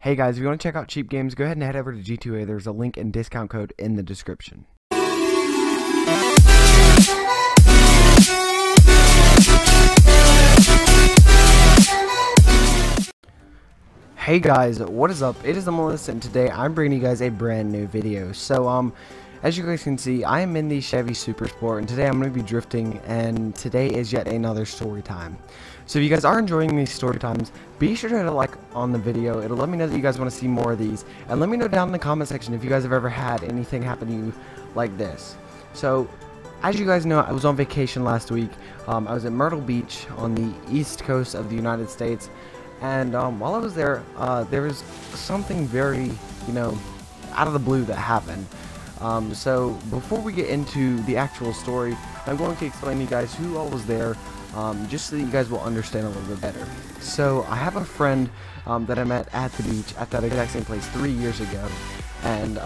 Hey guys, if you want to check out cheap games, go ahead and head over to G2A. There's a link and discount code in the description. Hey guys, what is up? It is Limitluss, and today I'm bringing you guys a brand new video. So as you guys can see, I am in the Chevy Super Sport, and today I'm going to be drifting, and today is yet another story time. So if you guys are enjoying these story times, be sure to hit a like on the video. It'll let me know that you guys want to see more of these, and let me know down in the comment section if you guys have ever had anything happen to you like this. So as you guys know, I was on vacation last week. I was at Myrtle Beach on the east coast of the United States, and while I was there, there was something very, out of the blue that happened. So before we get into the actual story, I'm going to explain to you guys who all was there, just so that you guys will understand a little bit better. So I have a friend that I met at the beach at that exact same place 3 years ago, and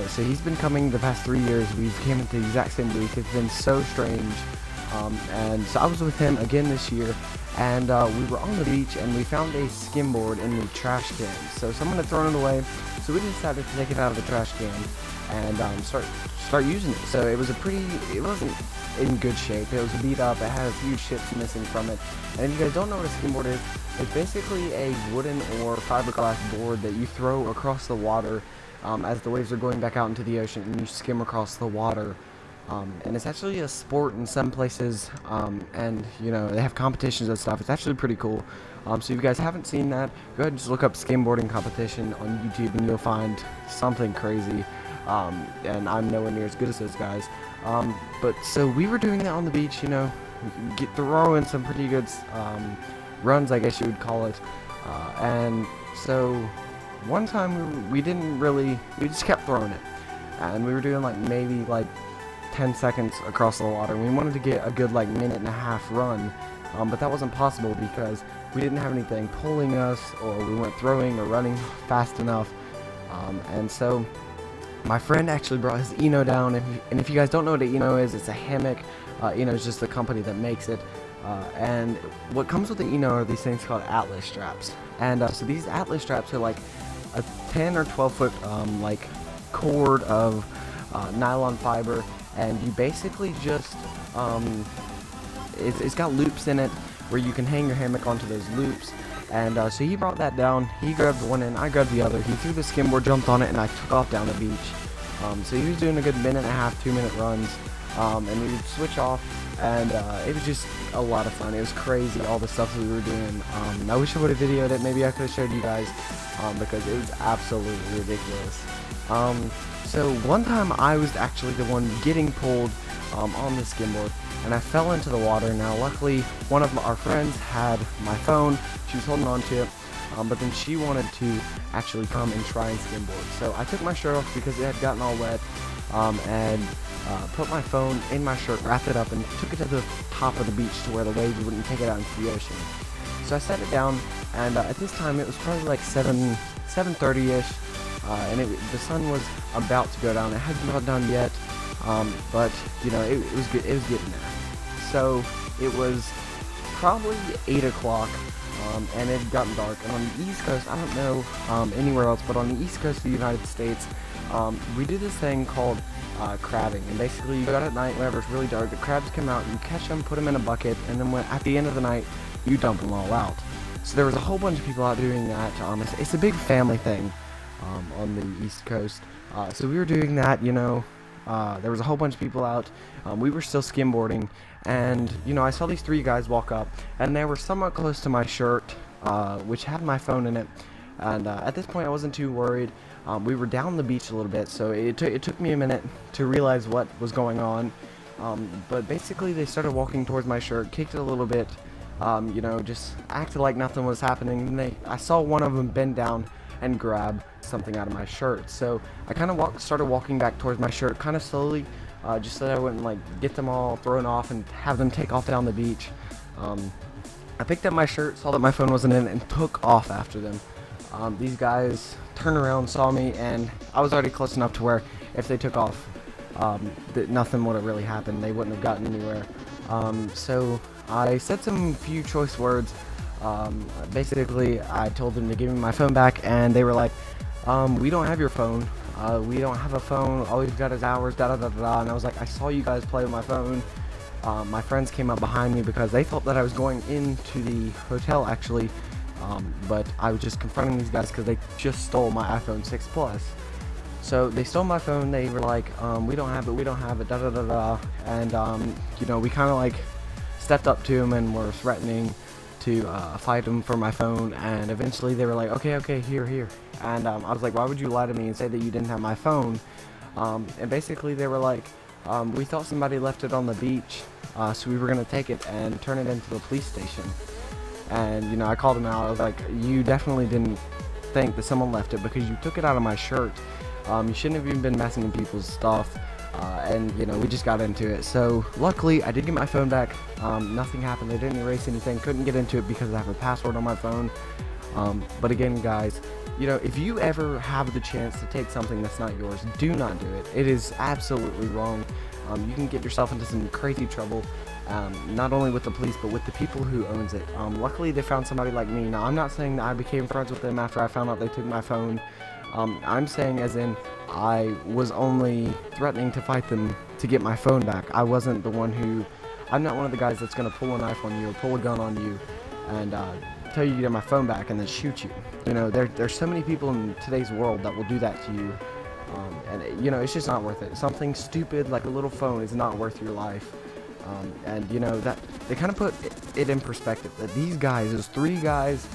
so he's been coming the past 3 years. We've came at the exact same week. It's been so strange. And so I was with him again this year, and we were on the beach, and we found a skimboard in the trash can. So someone had thrown it away, so we decided to take it out of the trash can and start using it. So it wasn't in good shape. It was beat up. It had a few chips missing from it. And if you guys don't know what a skimboard is, it's basically a wooden or fiberglass board that you throw across the water as the waves are going back out into the ocean, and you skim across the water. And it's actually a sport in some places, and they have competitions and stuff. It's actually pretty cool. So if you guys haven't seen that, go ahead and just look up skimboarding competition on YouTube, and you'll find something crazy. And I'm nowhere near as good as those guys. But so we were doing that on the beach, throwing some pretty good runs, I guess you would call it. And so one time we just kept throwing it, and we were doing maybe 10 seconds across the water. We wanted to get a good minute and a half run, but that wasn't possible because we didn't have anything pulling us, or we weren't throwing or running fast enough. And so my friend actually brought his Eno down, and if you guys don't know what an Eno is, it's a hammock. Eno is just the company that makes it, and what comes with the Eno are these things called Atlas straps. And so these Atlas straps are like a 10 or 12 foot cord of nylon fiber, and you basically just it's got loops in it where you can hang your hammock onto those loops. And so he brought that down. He grabbed one end, I grabbed the other. He threw the skimboard, jumped on it, and I took off down the beach. So he was doing a good minute and a half, 2-minute runs, and we would switch off, and it was just a lot of fun. It was crazy, all the stuff that we were doing. I wish I would have videoed it. Maybe I could have showed you guys, because it was absolutely ridiculous. So one time I was actually the one getting pulled on the skimboard, and I fell into the water. Now luckily one of our friends had my phone. She was holding on to it, but then she wanted to actually come and try and skimboard. So I took my shirt off because it had gotten all wet, and put my phone in my shirt, wrapped it up, and took it to the top of the beach to where the waves wouldn't take it out into the ocean. So I set it down, and at this time it was probably 7:30ish. And the sun was about to go down. It hadn't gone down yet, but it was good. It was getting there. So it was probably 8 o'clock, and it had gotten dark. And on the East Coast, I don't know anywhere else, but on the East Coast of the United States, we do this thing called crabbing. And basically, you go out at night whenever it's really dark. The crabs come out, you catch them, put them in a bucket, and then at the end of the night, you dump them all out. So there was a whole bunch of people out doing that. It's a big family thing on the East Coast. So we were doing that, there was a whole bunch of people out. We were still skimboarding, and I saw these 3 guys walk up, and they were somewhat close to my shirt, which had my phone in it. And at this point I wasn't too worried. We were down the beach a little bit, so it took me a minute to realize what was going on. But basically they started walking towards my shirt, kicked it a little bit, just acted like nothing was happening. And I saw one of them bend down and grab something out of my shirt. So I kind of started walking back towards my shirt kind of slowly, just so that I wouldn't get them all thrown off and have them take off down the beach. I picked up my shirt, saw that my phone wasn't in it, and took off after them. These guys turned around, saw me, and I was already close enough to where if they took off, that nothing would have really happened. They wouldn't have gotten anywhere. So I said some few choice words, Basically, I told them to give me my phone back, and they were like, we don't have your phone. We don't have a phone. All we've got is ours, da da da da. And I was like, I saw you guys play with my phone. My friends came up behind me because they thought that I was going into the hotel, actually. But I was just confronting these guys because they just stole my iPhone 6 Plus. So they stole my phone. They were like, we don't have it, da da da da. And you know, we kind of like stepped up to them and were threatening to fight them for my phone. And eventually they were like, okay, here. And I was like, why would you lie to me and say that you didn't have my phone? And basically they were like, we thought somebody left it on the beach, so we were gonna take it and turn it into the police station. And you know, I called them out. I was like, you definitely didn't think that someone left it because you took it out of my shirt. You shouldn't have even been messing with people's stuff. And you know, we just got into it. So luckily I did get my phone back. Nothing happened. They didn't erase anything. Couldn't get into it because I have a password on my phone. But again, guys, you know, if you ever have the chance to take something that's not yours, do not do it. It is absolutely wrong. You can get yourself into some crazy trouble, not only with the police, but with the people who owns it. Luckily, they found somebody like me. Now, I'm not saying that I became friends with them after I found out they took my phone. I'm saying as in, I was only threatening to fight them to get my phone back. I wasn't the one who... I'm not one of the guys that's going to pull a knife on you or pull a gun on you and tell you to get my phone back and then shoot you. You know, there's so many people in today's world that will do that to you. And you know, it's just not worth it. Something stupid like a little phone is not worth your life. And you know, that they kind of put it in perspective that these guys, those three guys,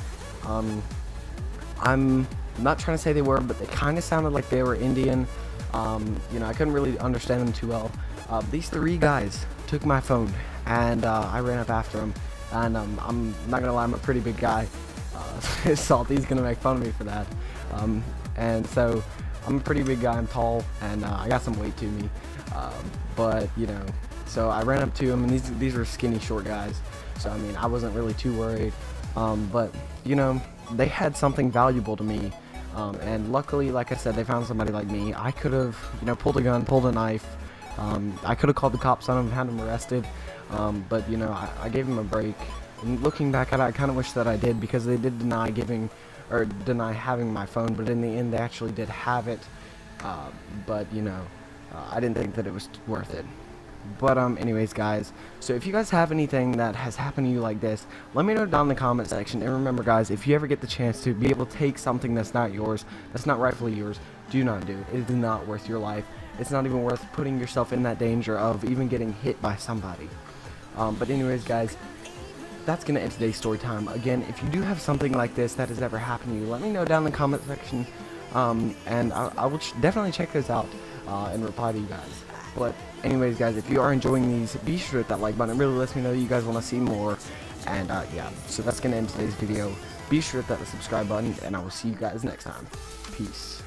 I'm not trying to say they were, but they kind of sounded like they were Indian. You know, I couldn't really understand them too well. These three guys took my phone, and I ran up after them. And I'm not gonna lie, I'm a pretty big guy. Salty's gonna make fun of me for that. And so I'm a pretty big guy. I'm tall, and I got some weight to me. But you know, so I ran up to him, and these were skinny, short guys. So I mean, I wasn't really too worried. But you know, they had something valuable to me. And luckily, like I said, they found somebody like me. I could have, you know, pulled a gun, pulled a knife. I could have called the cops on him and had him arrested. But you know, I gave him a break. And looking back at it, I kind of wish that I did, because they did deny having my phone. But in the end, they actually did have it. But you know, I didn't think that it was worth it. But anyways, guys, so if you guys have anything that has happened to you like this, let me know down in the comment section. And remember, guys, if you ever get the chance to be able to take something that's not yours, that's not rightfully yours, do not do it. It is not worth your life. It's not even worth putting yourself in that danger of even getting hit by somebody. But anyways, guys, that's gonna end today's story time. Again, if you do have something like this that has ever happened to you, let me know down in the comment section, and I will definitely check those out and reply to you guys. But anyways, guys, if you are enjoying these, be sure to hit that like button. It really lets me know you guys want to see more. And yeah, so that's gonna end today's video. Be sure to hit that subscribe button, and I will see you guys next time. Peace.